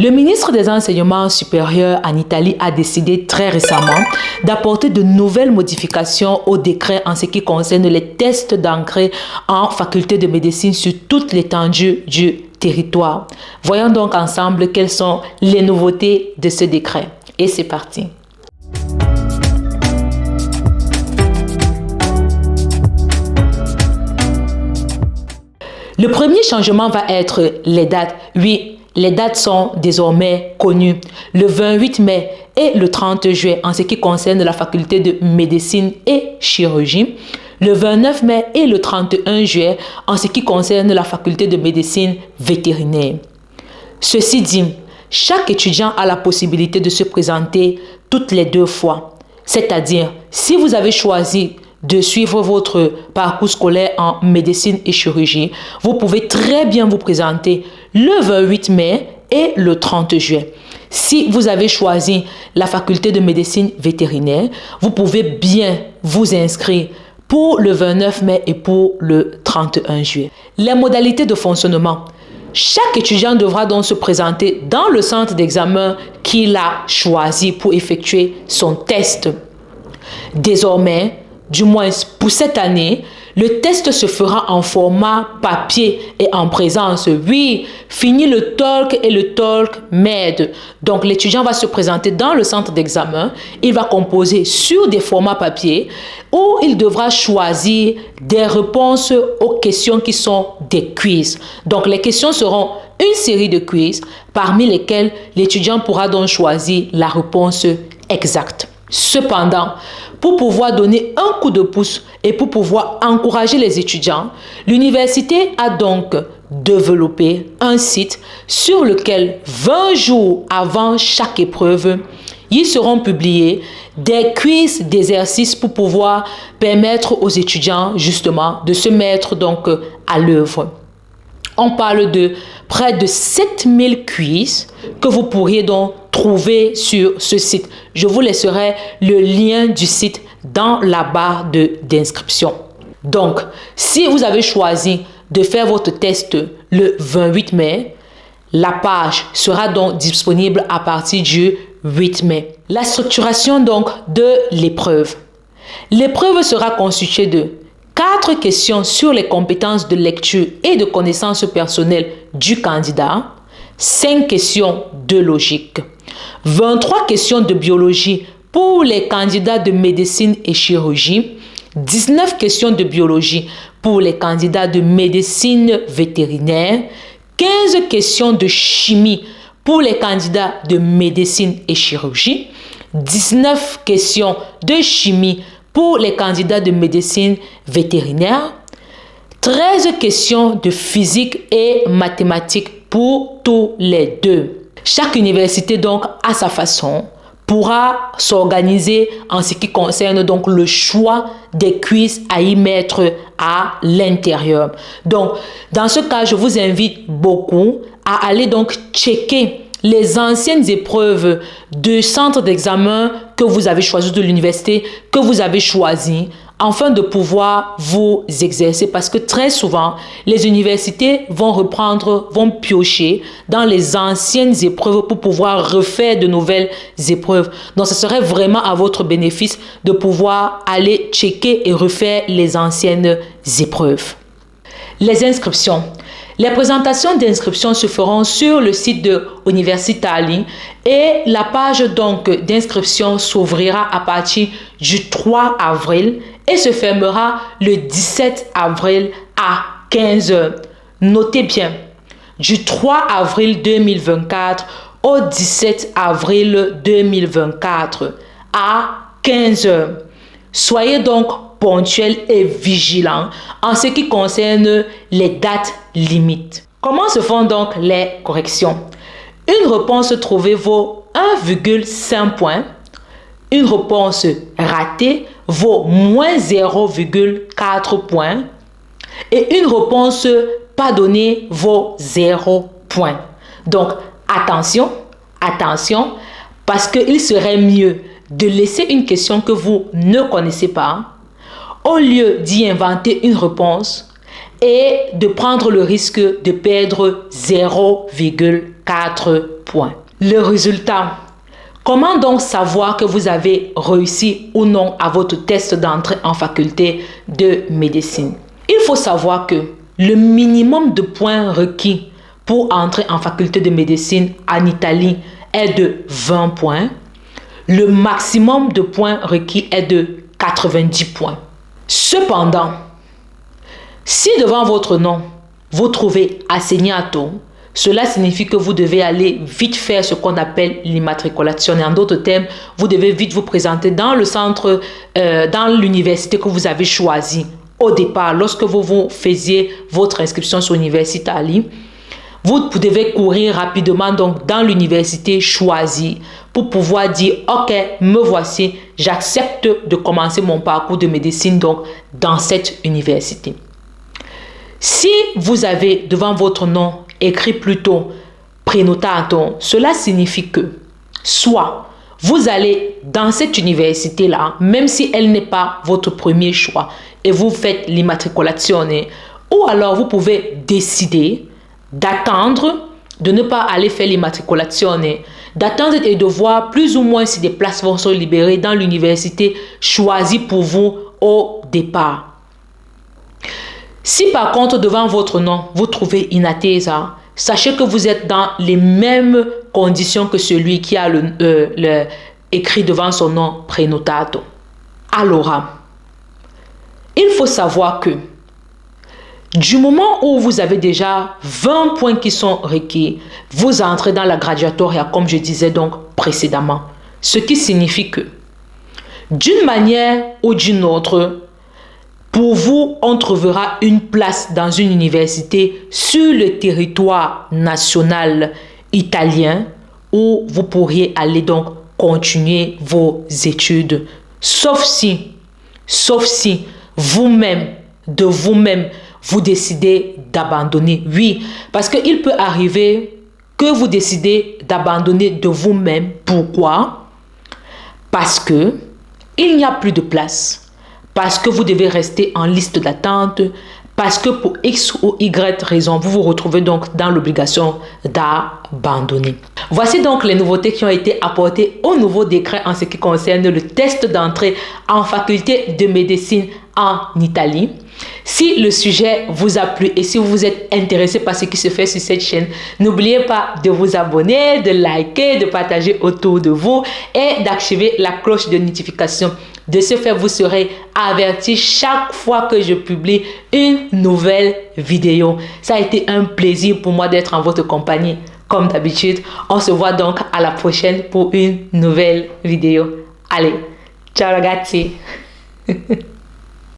Le ministre des Enseignements supérieurs en Italie a décidé très récemment d'apporter de nouvelles modifications au décret en ce qui concerne les tests d'entrée en faculté de médecine sur toute l'étendue du territoire. Voyons donc ensemble quelles sont les nouveautés de ce décret. Et c'est parti. Le premier changement va être les dates. Oui, les dates sont désormais connues. Le 28 mai et le 30 juillet en ce qui concerne la faculté de médecine et chirurgie. Le 29 mai et le 31 juillet en ce qui concerne la faculté de médecine vétérinaire. Ceci dit, chaque étudiant a la possibilité de se présenter toutes les 2 fois. C'est-à-dire, si vous avez choisi de suivre votre parcours scolaire en médecine et chirurgie, vous pouvez très bien vous présenter le 28 mai et le 30 juillet. Si vous avez choisi la faculté de médecine vétérinaire, vous pouvez bien vous inscrire pour le 29 mai et pour le 31 juillet. Les modalités de fonctionnement. Chaque étudiant devra donc se présenter dans le centre d'examen qu'il a choisi pour effectuer son test. Désormais, du moins pour cette année, le test se fera en format papier et en présence. Oui, fini le TOLC et le TOLC MED. Donc, l'étudiant va se présenter dans le centre d'examen. Il va composer sur des formats papier où il devra choisir des réponses aux questions qui sont des quiz. Donc, les questions seront une série de quiz parmi lesquels l'étudiant pourra donc choisir la réponse exacte. Cependant, pour pouvoir donner un coup de pouce et pour pouvoir encourager les étudiants, l'université a donc développé un site sur lequel 20 jours avant chaque épreuve, ils seront publiés des quiz d'exercices pour pouvoir permettre aux étudiants justement de se mettre donc à l'œuvre. On parle de près de 7000 quiz que vous pourriez donc trouver sur ce site. Je vous laisserai le lien du site dans la barre d'inscription. Donc, si vous avez choisi de faire votre test le 28 mai, la page sera donc disponible à partir du 8 mai. La structuration donc de l'épreuve. L'épreuve sera constituée de 4 questions sur les compétences de lecture et de connaissances personnelles du candidat, 5 questions de logique, 23 questions de biologie pour les candidats de médecine et chirurgie, 19 questions de biologie pour les candidats de médecine vétérinaire, 15 questions de chimie pour les candidats de médecine et chirurgie, 19 questions de chimie pour les candidats de médecine vétérinaire, 13 questions de physique et mathématiques pour tous les 2. Chaque université donc à sa façon pourra s'organiser en ce qui concerne donc le choix des quiz à y mettre à l'intérieur. Donc, dans ce cas, je vous invite beaucoup à aller donc checker les anciennes épreuves de centre d'examen que vous avez choisi, de l'université que vous avez choisi, afin de pouvoir vous exercer, parce que très souvent, les universités vont piocher dans les anciennes épreuves pour pouvoir refaire de nouvelles épreuves. Donc, ce serait vraiment à votre bénéfice de pouvoir aller checker et refaire les anciennes épreuves. Les inscriptions. Les présentations d'inscription se feront sur le site de Universitali et la page donc d'inscription s'ouvrira à partir du 3 avril et se fermera le 17 avril à 15 h. Notez bien, du 3 avril 2024 au 17 avril 2024 à 15 h. Soyez donc ponctuels et vigilants en ce qui concerne les dates limites. Comment se font donc les corrections? Une réponse trouvée vaut 1,5 points. Une réponse ratée vaut moins 0,4 points. Et une réponse pas donnée vaut 0 point. Donc, attention, parce qu'il serait mieux de laisser une question que vous ne connaissez pas, au lieu d'y inventer une réponse, et de prendre le risque de perdre 0,4 points. Le résultat. Comment donc savoir que vous avez réussi ou non à votre test d'entrée en faculté de médecine? Il faut savoir que le minimum de points requis pour entrer en faculté de médecine en Italie est de 20 points. Le maximum de points requis est de 90 points. Cependant, si devant votre nom, vous trouvez assegnato, cela signifie que vous devez aller vite faire ce qu'on appelle l'immatriculation. En d'autres termes, vous devez vite vous présenter dans le centre, dans l'université que vous avez choisie au départ. Lorsque vous faisiez votre inscription sur l'université Ali, vous devez courir rapidement donc dans l'université choisie pour pouvoir dire « Ok, me voici, j'accepte de commencer mon parcours de médecine donc dans cette université. » Si vous avez devant votre nom écrit plutôt prenotato, cela signifie que soit vous allez dans cette université-là, même si elle n'est pas votre premier choix, et vous faites l'immatriculation, ou alors vous pouvez décider d'attendre, de ne pas aller faire l'immatriculation, d'attendre et de voir plus ou moins si des places vont se libérer dans l'université choisie pour vous au départ. Si par contre devant votre nom, vous trouvez in attesa, sachez que vous êtes dans les mêmes conditions que celui qui a écrit devant son nom prenotato. Alors, il faut savoir que du moment où vous avez déjà 20 points qui sont requis, vous entrez dans la graduatoria, comme je disais donc précédemment. Ce qui signifie que, d'une manière ou d'une autre, pour vous, on trouvera une place dans une université sur le territoire national italien où vous pourriez aller donc continuer vos études. Sauf si vous-même, de vous-même, vous décidez d'abandonner. Oui, parce qu'il peut arriver que vous décidez d'abandonner de vous-même. Pourquoi? Parce que il n'y a plus de place. Parce que vous devez rester en liste d'attente, parce que pour X ou Y raison, vous vous retrouvez donc dans l'obligation d'abandonner. Voici donc les nouveautés qui ont été apportées au nouveau décret en ce qui concerne le test d'entrée en faculté de médecine en Italie. Si le sujet vous a plu et si vous êtes intéressé par ce qui se fait sur cette chaîne, n'oubliez pas de vous abonner, de liker, de partager autour de vous et d'activer la cloche de notification. De ce fait, vous serez averti chaque fois que je publie une nouvelle vidéo. Ça a été un plaisir pour moi d'être en votre compagnie. Comme d'habitude, on se voit donc à la prochaine pour une nouvelle vidéo. Allez, ciao ragazzi!